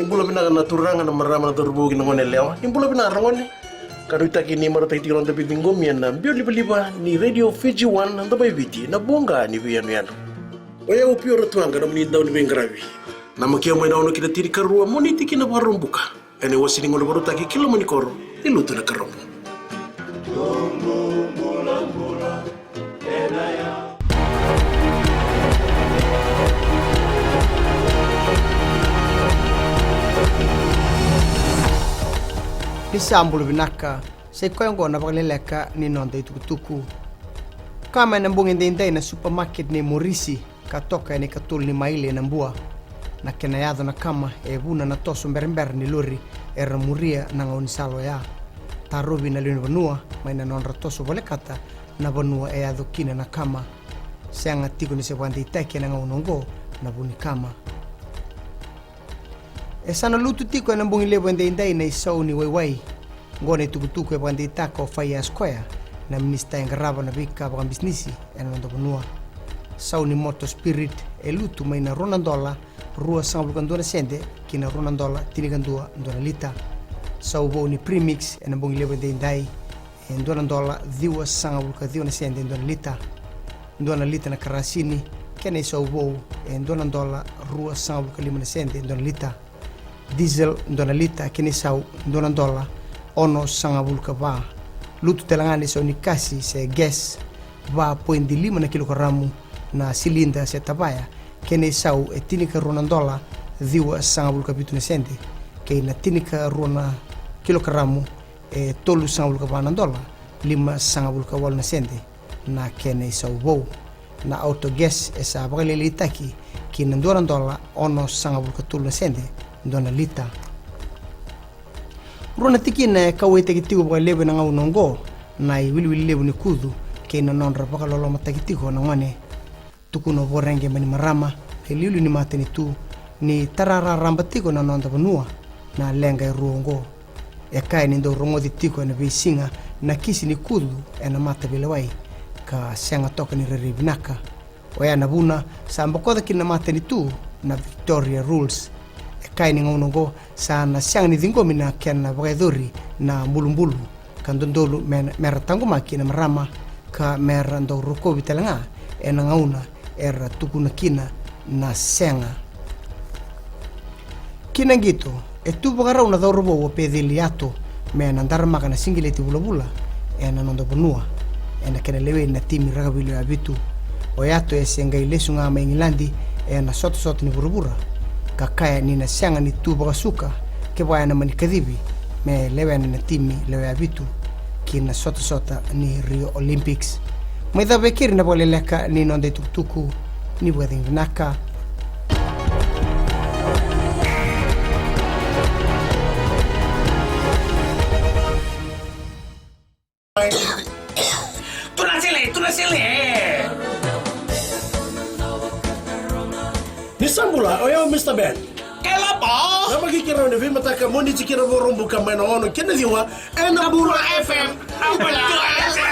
Imbula bina na turanga na marama na turbugi na ngone leo. Imbula bina rangone. Karuita kini marata itiron da bibingom yan na mbio liba ni Radio Fiji 1 na dabay viti na bonga ni biyano yan. Oya upio ratuanga na muni daw ni bengravi. Na makia mo daw no kita tiri karua moniti kina barumbuka. Ene wasini ngone baruta ki kilo manikoro iluto na karombo. Nisambulu binaka se koyongo na bagaleleka ni nonda itukutuku kama na mbunge ndende na supermarket ni Morisi katoka ni katul ni maile na mbua na kenayado na kama buna na toso mberember ni lori muria na ngaunisalo ya tarubi na lino banua maina nonra toso bolekata na banua adhukina na kama seanga tiko ni sebwandi itake na ngaunongo na buni kama sana lutu tiko na mbungi lebo ndende na isau ni waiwai ngone tukutuku bwandi itako faya square na minista engaraba na bika bwa business ena ndo bunua sau ni moto spirit lutu maina ronandola rua sangbu kandona sende kina ronandola tinigandua ndona lita sau bo ni premix ena mbungi lebo ndende ndona dola diwa sangbu kadhiona sende ndona lita na karasini kena sau bo ndona dola rua sangbu kalima na sende ndona lita diesel ndona lita kini sau ndona dola ono sangabulka ba lutu telangani so ni kasi se gas ba 0.5 na kilogramu na silinda se tabaya kene sau etinika ronandola diwa sangabulka bitu sende ke na tinika rona kilogramu tolu sangabulka ba nandola 5 sangabulka wal na sende na kene sau bo na auto gas esa bagalele itaki kina ndona ono sangabulka tolu na sende ndona lita rona tikina kawete kitigo ba lebe na ngaunongo na wili lebe ni kudu kena nonra baka lolo matakitiko na ngone tukuno borenge mani marama lilu ni mateni tu ni tarara rambatiko na nonda banua na lenga ruongo kai ni ndo rongo ditiko na bisinga na kisi ni kudu ena mata bilawai ka senga toka ni reribinaka oya na buna sambakoda kina mateni tu na Victoria Rules kai ni ngonongo sana siang ni dingomi na kena bagedori na mbulumbulu kandondolu mera tangu maki na marama ka mera ndo roko bitalanga ena ngauna era tukuna kina na senga kina gitu etu bagara una dorobo wo pediliato mena ndar makana singileti bulabula ena nondo bonua ena kena lewe na timi ragabilo abitu oyato esenga ilesunga maingilandi ena soto ni burubura kakaya ni na sianga ni tu bagasuka ke baya na manikadibi me lewe na timi lewe abitu kina sota ni Rio Olympics mwedha bekiri na boleleka ni nonde tukutuku ni bweding naka tunasile Nisambula, oya Mr. Ben. Kelapa? Nama kikira ni vima taka moni tikira borombu kama na ono kena diwa Ena Bura FM. Ambula.